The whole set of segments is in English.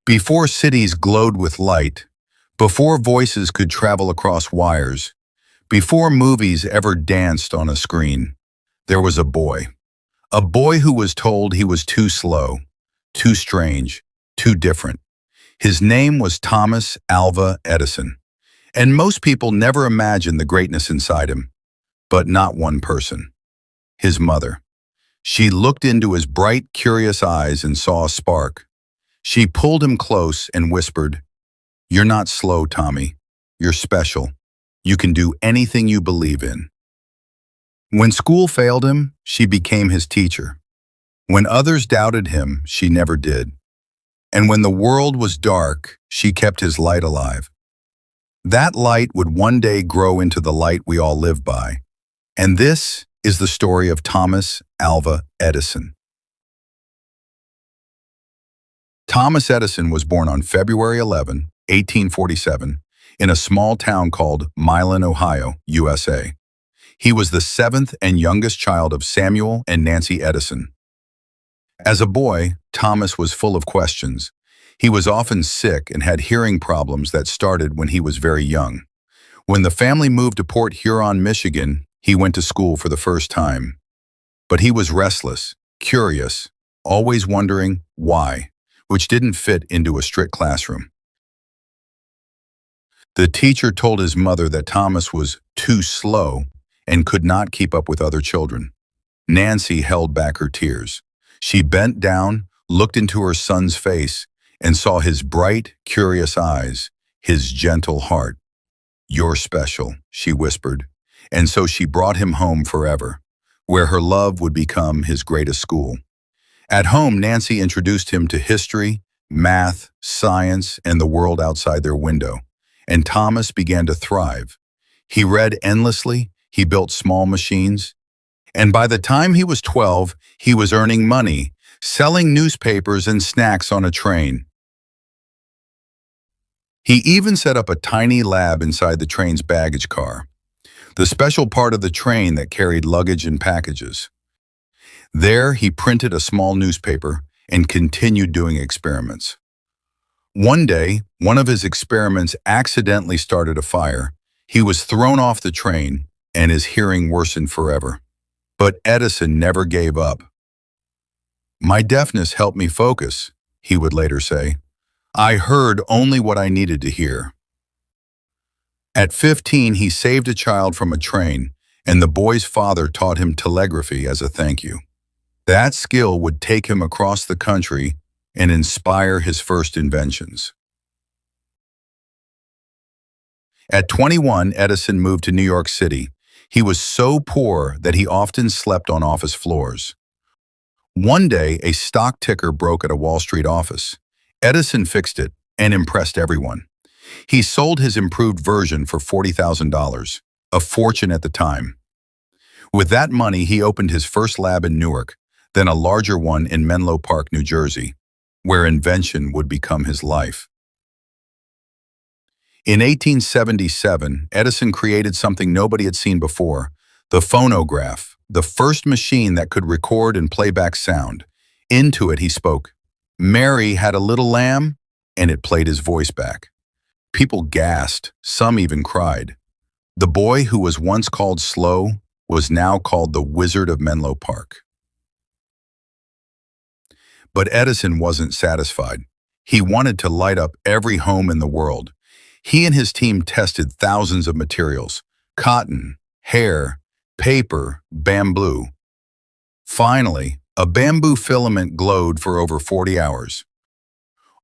Before cities glowed with light, before voices could travel across wires, before movies ever danced on a screen, there was a boy. A boy who was told he was too slow, too strange, too different. His name was Thomas Alva Edison, and most people never imagined the greatness inside him, but not one person. His mother. She looked into his bright, curious eyes and saw a spark. She pulled him close and whispered, "You're not slow, Tommy. You're special. You can do anything you believe in." When school failed him, she became his teacher. When others doubted him, she never did. And when the world was dark, she kept his light alive. That light would one day grow into the light we all live by. And this is the story of Thomas Alva Edison. Thomas Edison was born on February 11, 1847, in a small town called Milan, Ohio, USA. He was the seventh and youngest child of Samuel and Nancy Edison. As a boy, Thomas was full of questions. He was often sick and had hearing problems that started when he was very young. When the family moved to Port Huron, Michigan, he went to school for the first time. But he was restless, curious, always wondering why, which didn't fit into a strict classroom. The teacher told his mother that Thomas was too slow and could not keep up with other children. Nancy held back her tears. She bent down, looked into her son's face, and saw his bright, curious eyes, his gentle heart. "You're special," she whispered, and so she brought him home forever, where her love would become his greatest school. At home, Nancy introduced him to history, math, science, and the world outside their window, and Thomas began to thrive. He read endlessly, he built small machines, and by the time he was 12, he was earning money, selling newspapers and snacks on a train. He even set up a tiny lab inside the train's baggage car, the special part of the train that carried luggage and packages. There, he printed a small newspaper and continued doing experiments. One day, one of his experiments accidentally started a fire. He was thrown off the train, and his hearing worsened forever. But Edison never gave up. "My deafness helped me focus," he would later say. "I heard only what I needed to hear." At 15, he saved a child from a train, and the boy's father taught him telegraphy as a thank you. That skill would take him across the country and inspire his first inventions. At 21, Edison moved to New York City. He was so poor that he often slept on office floors. One day, a stock ticker broke at a Wall Street office. Edison fixed it and impressed everyone. He sold his improved version for $40,000, a fortune at the time. With that money, he opened his first lab in Newark, then a larger one in Menlo Park, New Jersey, where invention would become his life. In 1877, Edison created something nobody had seen before, the phonograph, the first machine that could record and play back sound. Into it, he spoke, "Mary had a little lamb," and it played his voice back. People gasped, some even cried. The boy who was once called slow was now called the Wizard of Menlo Park. But Edison wasn't satisfied. He wanted to light up every home in the world. He and his team tested thousands of materials: cotton, hair, paper, bamboo. Finally, a bamboo filament glowed for over 40 hours.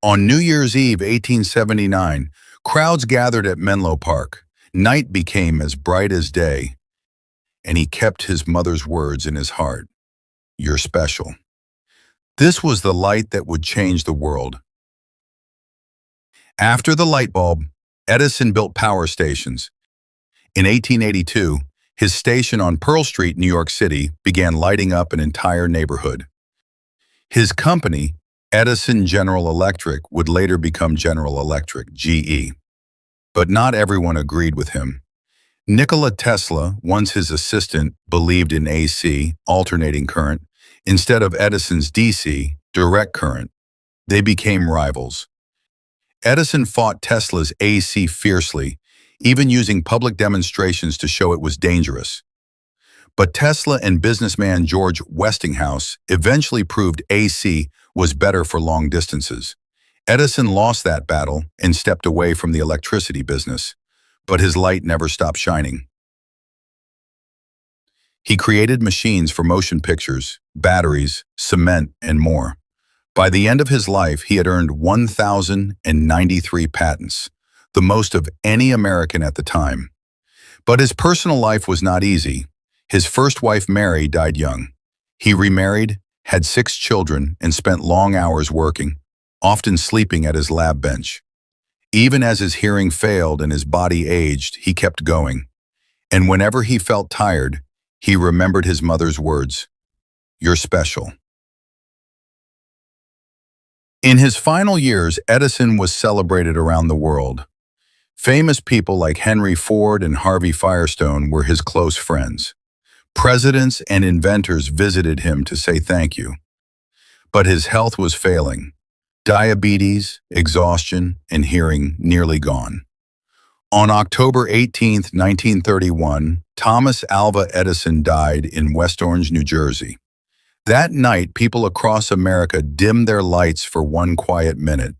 On New Year's Eve, 1879, crowds gathered at Menlo Park. Night became as bright as day, and he kept his mother's words in his heart. "You're special." This was the light that would change the world. After the light bulb, Edison built power stations. In 1882, his station on Pearl Street, New York City, began lighting up an entire neighborhood. His company, Edison General Electric, would later become General Electric, GE. But not everyone agreed with him. Nikola Tesla, once his assistant, believed in AC, alternating current, instead of Edison's DC, direct current. They became rivals. Edison fought Tesla's AC fiercely, even using public demonstrations to show it was dangerous. But Tesla and businessman George Westinghouse eventually proved AC was better for long distances. Edison lost that battle and stepped away from the electricity business, but his light never stopped shining. He created machines for motion pictures, batteries, cement, and more. By the end of his life, he had earned 1,093 patents, the most of any American at the time. But his personal life was not easy. His first wife, Mary, died young. He remarried, had 6 children, and spent long hours working, often sleeping at his lab bench. Even as his hearing failed and his body aged, he kept going. And whenever he felt tired, he remembered his mother's words, "You're special." In his final years, Edison was celebrated around the world. Famous people like Henry Ford and Harvey Firestone were his close friends. Presidents and inventors visited him to say thank you. But his health was failing. Diabetes, exhaustion, and hearing nearly gone. On October 18, 1931, Thomas Alva Edison died in West Orange, New Jersey. That night, people across America dimmed their lights for one quiet minute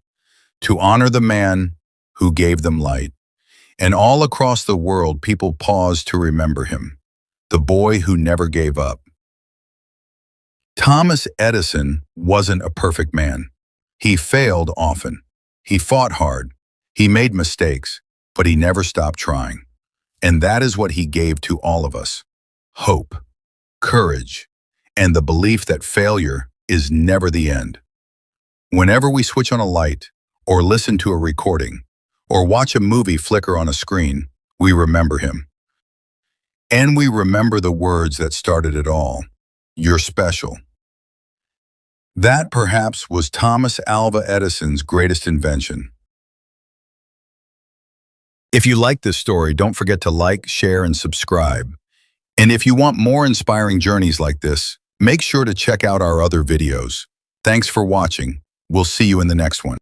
to honor the man who gave them light. And all across the world, people paused to remember him, the boy who never gave up. Thomas Edison wasn't a perfect man. He failed often. He fought hard. He made mistakes, but he never stopped trying. And that is what he gave to all of us: hope, courage, and the belief that failure is never the end. Whenever we switch on a light, or listen to a recording, or watch a movie flicker on a screen, we remember him. And we remember the words that started it all: "You're special." That perhaps was Thomas Alva Edison's greatest invention. If you like this story, don't forget to like, share, and subscribe. And if you want more inspiring journeys like this, make sure to check out our other videos. Thanks for watching. We'll see you in the next one.